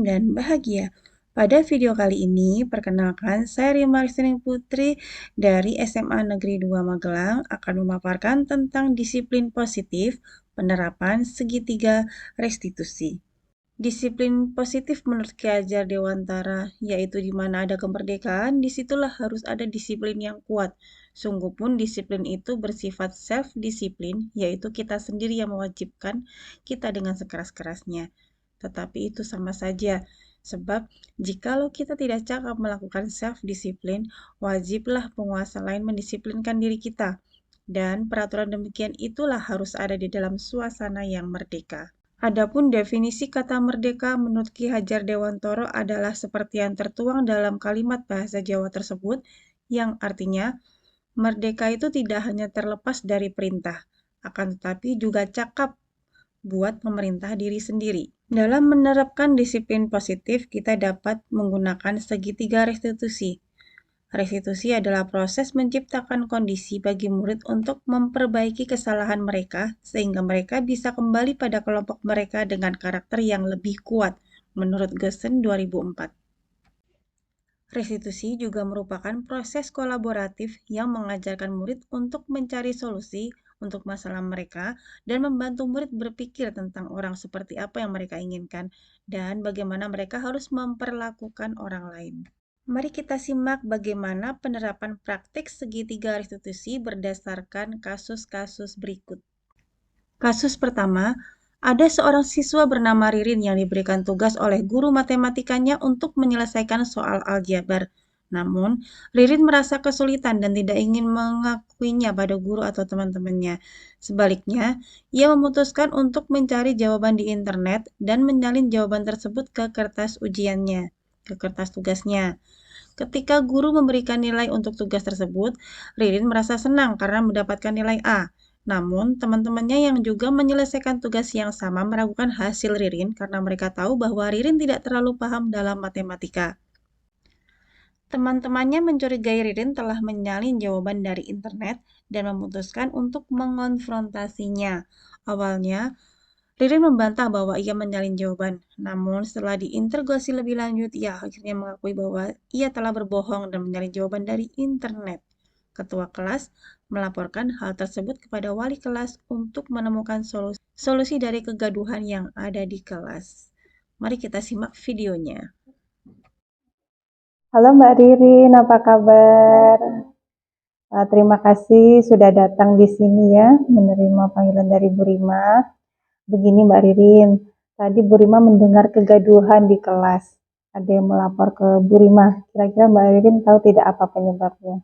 tentram, dan bahagia. Pada video kali ini, perkenalkan saya Rima Listening Putri dari SMA Negeri 2 Magelang akan memaparkan tentang disiplin positif, penerapan segitiga restitusi. Disiplin positif menurut Ki Hajar Dewantara, yaitu di mana ada kemerdekaan, disitulah harus ada disiplin yang kuat. Sungguh pun disiplin itu bersifat self-disiplin, yaitu kita sendiri yang mewajibkan kita dengan sekeras-kerasnya. Tetapi itu sama saja, sebab jikalau kita tidak cakap melakukan self-disiplin, wajiblah penguasa lain mendisiplinkan diri kita. Dan peraturan demikian itulah harus ada di dalam suasana yang merdeka. Adapun definisi kata merdeka menurut Ki Hajar Dewantara adalah seperti yang tertuang dalam kalimat bahasa Jawa tersebut, yang artinya merdeka itu tidak hanya terlepas dari perintah, akan tetapi juga cakap buat pemerintah diri sendiri. Dalam menerapkan disiplin positif, kita dapat menggunakan segitiga restitusi. Restitusi adalah proses menciptakan kondisi bagi murid untuk memperbaiki kesalahan mereka sehingga mereka bisa kembali pada kelompok mereka dengan karakter yang lebih kuat, menurut Gerson 2004. Restitusi juga merupakan proses kolaboratif yang mengajarkan murid untuk mencari solusi untuk masalah mereka dan membantu murid berpikir tentang orang seperti apa yang mereka inginkan dan bagaimana mereka harus memperlakukan orang lain. Mari kita simak bagaimana penerapan praktik segitiga restitusi berdasarkan kasus-kasus berikut. Kasus pertama, ada seorang siswa bernama Ririn yang diberikan tugas oleh guru matematikanya untuk menyelesaikan soal aljabar. Namun, Ririn merasa kesulitan dan tidak ingin mengakuinya pada guru atau teman-temannya. Sebaliknya, ia memutuskan untuk mencari jawaban di internet dan menyalin jawaban tersebut ke kertas ujiannya, ke kertas tugasnya. Ketika guru memberikan nilai untuk tugas tersebut, Ririn merasa senang karena mendapatkan nilai A. Namun, teman-temannya yang juga menyelesaikan tugas yang sama meragukan hasil Ririn karena mereka tahu bahwa Ririn tidak terlalu paham dalam matematika. Teman-temannya mencurigai Ririn telah menyalin jawaban dari internet dan memutuskan untuk mengonfrontasinya. Awalnya, Ririn membantah bahwa ia menyalin jawaban, namun setelah diinterogasi lebih lanjut, ia akhirnya mengakui bahwa ia telah berbohong dan menyalin jawaban dari internet. Ketua kelas melaporkan hal tersebut kepada wali kelas untuk menemukan solusi dari kegaduhan yang ada di kelas. Mari kita simak videonya. Halo Mbak Ririn, apa kabar? Terima kasih sudah datang di sini ya, menerima panggilan dari Bu Rima. Begini Mbak Ririn, tadi Bu Rima mendengar kegaduhan di kelas. Ada yang melapor ke Bu Rima. Kira-kira Mbak Ririn tahu tidak apa penyebabnya?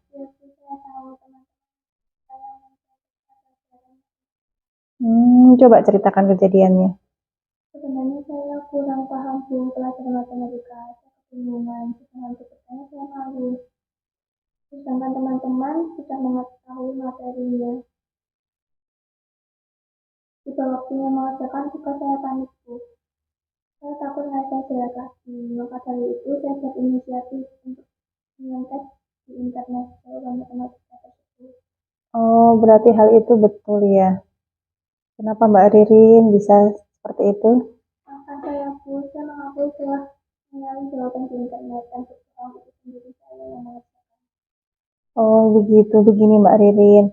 Coba ceritakan kejadiannya. Sebenarnya saya kurang paham Bu pelajaran matematika, saya kebingungan, sedangkan bertanya saya malu. Sedangkan teman-teman sudah mengetahui materinya. Tiba waktunya mengerjakan tugas saya panik Bu. Saya takut nggak jelek lagi, maka dari itu saya berinisiatif untuk mengetes di internet jawaban matematika tersebut. Oh, berarti hal itu betul ya. Kenapa Mbak Ririn bisa seperti itu? Maafkan saya Bu, saya mengakui telah menyalin jawaban di internet dan berbohong itu sendiri saya yang mengerjakan. Oh, begitu. Begini Mbak Ririn.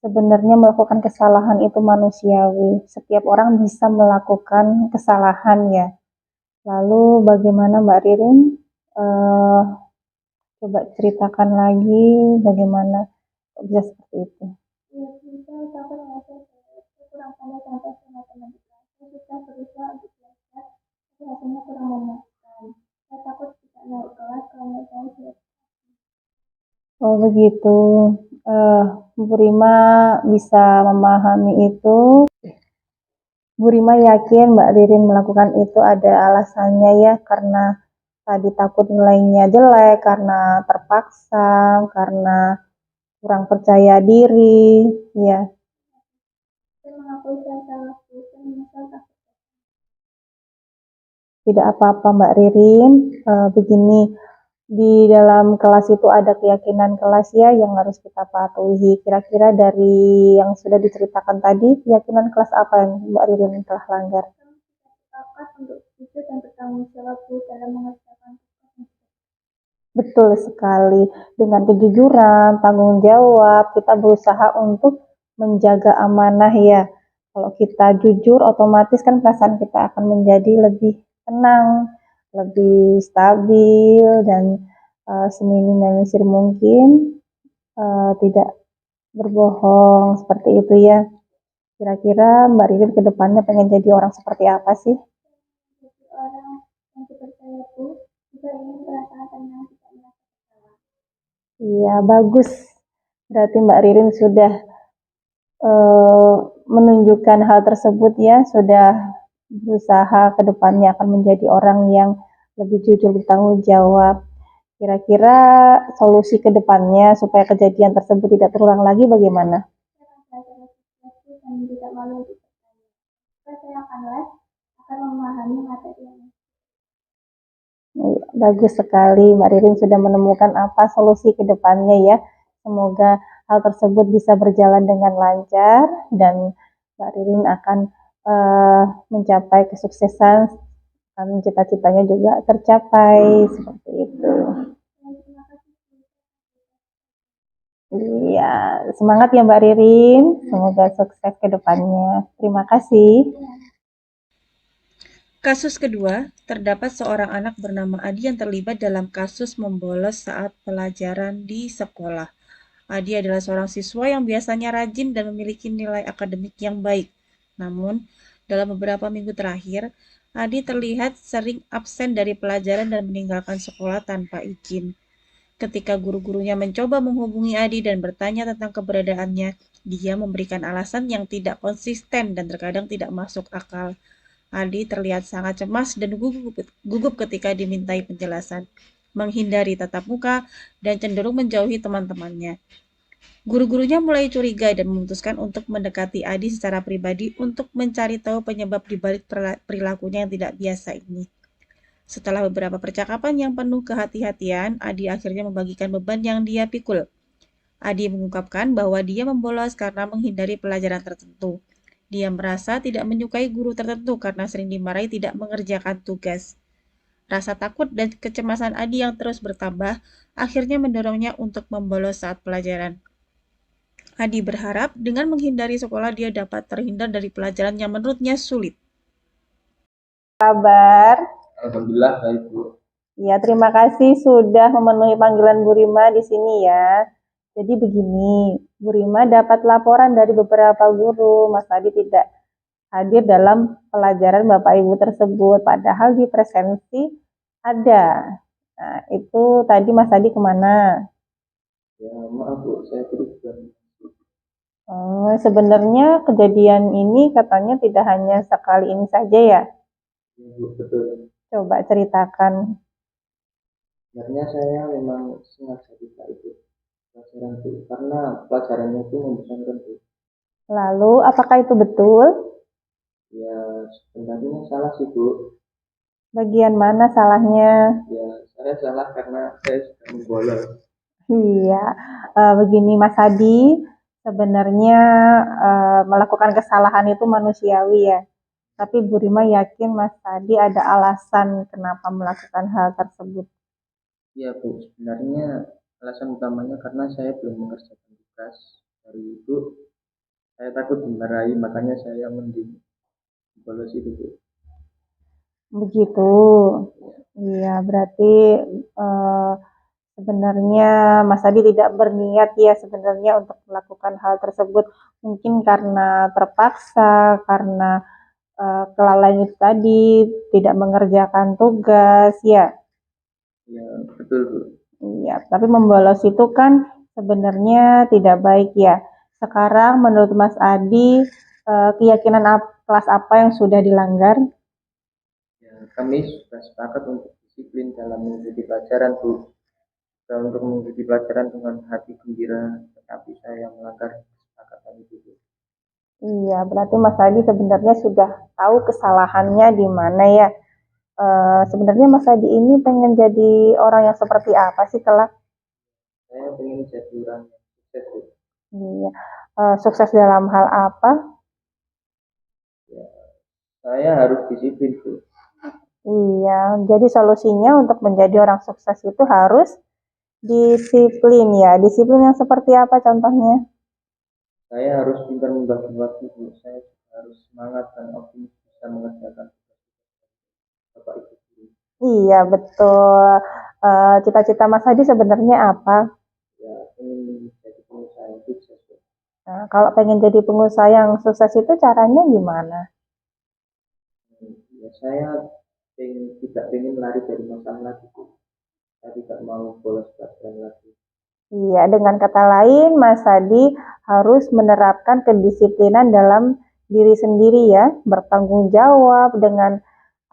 Sebenarnya melakukan kesalahan itu manusiawi. Setiap orang bisa melakukan kesalahan ya. Lalu bagaimana Mbak Ririn? Eh, Coba ceritakan lagi bagaimana kok bisa seperti itu. Iya, saya takut nggak saya kurang pandai sampai ke matematika. Saya sudah berusaha untuk belajar, tapi hasilnya kurang memuaskan. Saya takut tidak naik kelas karena saya sudah. Oh begitu. Bu Rima bisa memahami itu. Bu Rima yakin Mbak Ririn melakukan itu ada alasannya ya, karena tadi takut nilainya jelek, karena terpaksa, karena kurang percaya diri, ya. Saya mengakui saya salah, saya menyesal tak. Tidak apa-apa Mbak Ririn. Begini, di dalam kelas itu ada keyakinan kelas ya yang harus kita patuhi. Kira-kira dari yang sudah diceritakan tadi, keyakinan kelas apa yang Mbak Ririn telah langgar? sepakat untuk jujur dan bertanggung jawab Bu dalam mengerjakan tugas. Betul sekali. Dengan kejujuran, tanggung jawab, kita berusaha untuk menjaga amanah ya. Kalau kita jujur, otomatis kan perasaan kita akan menjadi lebih tenang, lebih stabil, dan seminim mungkin tidak berbohong, seperti itu ya. Kira-kira Mbak Ririn ke depannya pengen jadi orang seperti apa sih? Jadi orang yang dipercaya Bu juga ingin perasaan tenang, tidak merasa bersalah. Iya, bagus. Berarti Mbak Ririn sudah menunjukkan hal tersebut ya, sudah berusaha ke depannya akan menjadi orang yang lebih jujur, bertanggung jawab. Kira-kira solusi ke depannya supaya kejadian tersebut tidak terulang lagi bagaimana? Saya akan belajar lebih kreatif dan tidak malu untuk bertanya. Juga saya akan memahami materi yang Bagus sekali, Mbak Ririn sudah menemukan apa solusi ke depannya ya. Semoga hal tersebut bisa berjalan dengan lancar dan Mbak Ririn akan mencapai kesuksesan dan cita-citanya juga tercapai seperti itu. terima kasih. Iya, semangat ya Mbak Ririn. Semoga sukses ke depannya. Terima kasih. Kasus kedua, terdapat seorang anak bernama Adi yang terlibat dalam kasus membolos saat pelajaran di sekolah. Adi adalah seorang siswa yang biasanya rajin dan memiliki nilai akademik yang baik. Namun, dalam beberapa minggu terakhir, Adi terlihat sering absen dari pelajaran dan meninggalkan sekolah tanpa izin. Ketika guru-gurunya mencoba menghubungi Adi dan bertanya tentang keberadaannya, dia memberikan alasan yang tidak konsisten dan terkadang tidak masuk akal. Adi terlihat sangat cemas dan gugup ketika dimintai penjelasan, menghindari tatap muka, dan cenderung menjauhi teman-temannya. Guru-gurunya mulai curiga dan memutuskan untuk mendekati Adi secara pribadi untuk mencari tahu penyebab dibalik perilakunya yang tidak biasa ini. Setelah beberapa percakapan yang penuh kehati-hatian, Adi akhirnya membagikan beban yang dia pikul. Adi mengungkapkan bahwa dia membolos karena menghindari pelajaran tertentu. Dia merasa tidak menyukai guru tertentu karena sering dimarahi tidak mengerjakan tugas. Rasa takut dan kecemasan Adi yang terus bertambah akhirnya mendorongnya untuk membolos saat pelajaran. Adi berharap dengan menghindari sekolah dia dapat terhindar dari pelajaran yang menurutnya sulit. Kabar? Alhamdulillah baik Bu. Ya, terima kasih sudah memenuhi panggilan Bu Rima di sini ya. Jadi begini, Bu Rima dapat laporan dari beberapa guru, Mas Adi tidak hadir dalam pelajaran Bapak Ibu tersebut, padahal di presensi ada. Nah, itu tadi Mas Adi kemana? Ya maaf Bu, saya berubah. Sebenarnya kejadian ini katanya tidak hanya sekali ini saja ya. Ya Bu, betul. Coba ceritakan. Sebenarnya saya memang sengaja tidak ikut pelajaran Bu, karena pelajarannya itu membosankan Bu. Lalu, apakah itu betul? Ya sebenarnya salah sih Bu. Bagian mana salahnya? Ya saya salah karena saya sudah membolos. Iya, begini Mas Adi, sebenarnya melakukan kesalahan itu manusiawi ya. Tapi Bu Rima yakin Mas Adi ada alasan kenapa melakukan hal tersebut. Ya Bu, sebenarnya alasan utamanya karena saya belum mengerjakan tugas dari Ibu. Saya takut dimarahi, makanya saya mending bolos itu Bu. Begitu. Iya, berarti sebenarnya Mas Adi tidak berniat ya sebenarnya untuk melakukan hal tersebut. Mungkin karena terpaksa, karena kelalaian itu tadi, tidak mengerjakan tugas, ya. Ya betul Bu. Iya, tapi membolos itu kan sebenarnya tidak baik ya. Sekarang menurut Mas Adi, keyakinan kelas apa yang sudah dilanggar? Ya, kami sudah sepakat untuk disiplin dalam mengikuti pelajaran Bu. Dan untuk mengikuti pelajaran dengan hati gembira, tetapi saya melanggar kesepakatan itu Bu. Iya, berarti Mas Adi sebenarnya sudah tahu kesalahannya di mana ya. Sebenarnya Mas Adi ini pengen jadi orang yang seperti apa sih kelak? Saya ingin jadi orang yang sukses Bu. Iya, sukses dalam hal apa? Ya, saya harus disiplin Bu. Iya, jadi solusinya untuk menjadi orang sukses itu harus disiplin ya. Disiplin yang seperti apa contohnya? Saya harus pintar membagi waktu, Bu. Saya juga harus semangat dan optimis bisa mengerjakan tugas Bapak Ibu guru. Iya, betul. Cita-cita Mas Hadi sebenarnya apa? Ya, ingin menjadi pengusaha yang sukses, Bu. Nah, kalau pengen jadi pengusaha yang sukses itu caranya gimana? Ya, saya tidak ingin lari dari masalah lagi, Bu. Saya tidak mau bolos pelajaran lagi. Iya, dengan kata lain, Mas Hadi harus menerapkan kedisiplinan dalam diri sendiri ya, bertanggung jawab dengan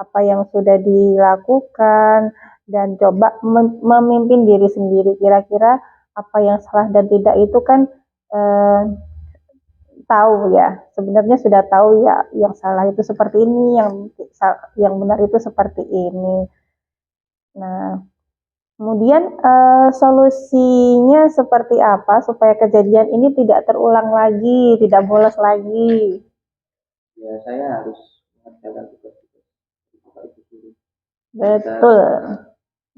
apa yang sudah dilakukan dan coba memimpin diri sendiri. Kira-kira apa yang salah dan tidak itu kan eh, tahu ya. Sebenarnya sudah tahu ya, yang salah itu seperti ini, yang benar itu seperti ini. Nah, kemudian solusinya seperti apa supaya kejadian ini tidak terulang lagi, tidak bolos lagi? Ya, saya harus mengerjakan tugas-tugas Bapak Ibu guru. Betul.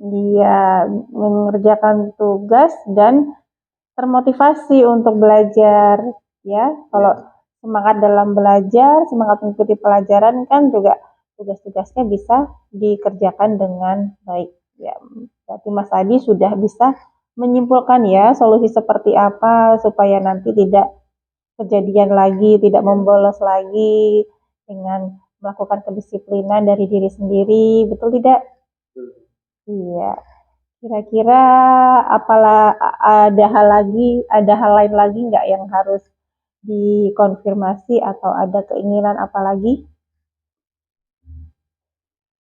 Dia mengerjakan tugas dan termotivasi untuk belajar ya. Kalau semangat dalam belajar, semangat mengikuti pelajaran kan juga tugas-tugasnya bisa dikerjakan dengan baik ya. Berarti Mas Adi sudah bisa menyimpulkan ya solusi seperti apa supaya nanti tidak kejadian lagi, tidak membolos lagi dengan melakukan kedisiplinan dari diri sendiri, betul tidak? Iya. Kira-kira apalah ada hal lain lagi nggak yang harus dikonfirmasi atau ada keinginan apa lagi?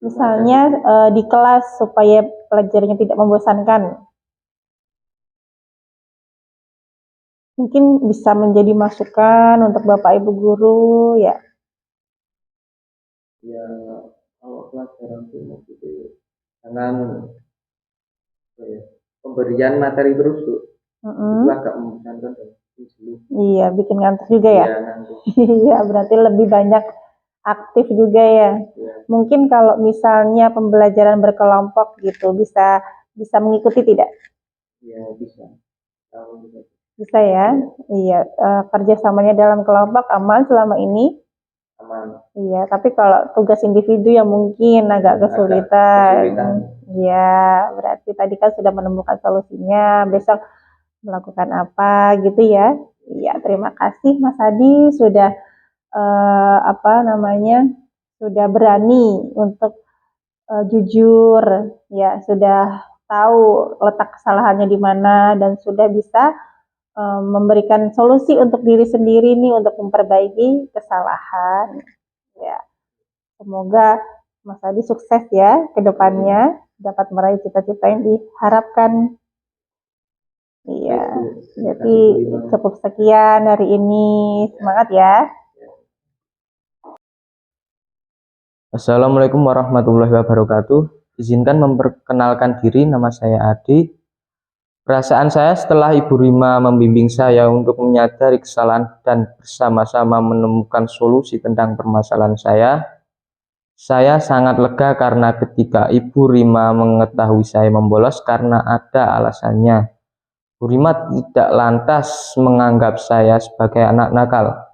Misalnya di kelas supaya pelajarannya tidak membosankan. Mungkin bisa menjadi masukan untuk Bapak Ibu guru ya. Ya, kalau pelajaran ilmu itu jangan apa ya, pemberian materi terus, Bu. Itu agak membosankan dan jenuh. Iya, bikin ngantuk juga ya. Ya, nanti. Iya, berarti lebih banyak aktif juga ya. Ya, Mungkin kalau misalnya pembelajaran berkelompok gitu bisa bisa mengikuti tidak? ya bisa. Tahu juga. Bisa ya. Iya, kerjasamanya dalam kelompok aman selama ini. Aman. Iya, tapi kalau tugas individu yang mungkin agak kesulitan. Iya, berarti tadi kan sudah menemukan solusinya. Besok melakukan apa gitu ya. Iya, terima kasih Mas Adi sudah apa namanya? Sudah berani untuk jujur ya, sudah tahu letak kesalahannya di mana dan sudah bisa memberikan solusi untuk diri sendiri nih untuk memperbaiki kesalahan. Ya, semoga Mas Adi sukses ya ke depannya, dapat meraih cita-cita yang diharapkan. Iya, jadi cukup sekian hari ini. Semangat ya. Assalamualaikum warahmatullahi wabarakatuh. Izinkan memperkenalkan diri, nama saya Adi. Perasaan saya setelah Ibu Rima membimbing saya untuk menyadari kesalahan dan bersama-sama menemukan solusi tentang permasalahan saya sangat lega karena ketika Ibu Rima mengetahui saya membolos karena ada alasannya. Bu Rima tidak lantas menganggap saya sebagai anak nakal.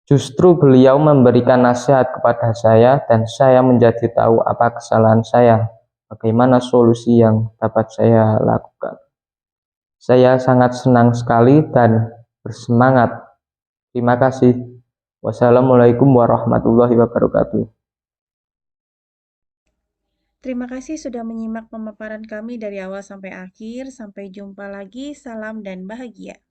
Justru beliau memberikan nasihat kepada saya dan saya menjadi tahu apa kesalahan saya, bagaimana solusi yang dapat saya lakukan. Saya sangat senang sekali dan bersemangat. Terima kasih. Wassalamualaikum warahmatullahi wabarakatuh. Terima kasih sudah menyimak pemaparan kami dari awal sampai akhir. Sampai jumpa lagi. Salam dan bahagia.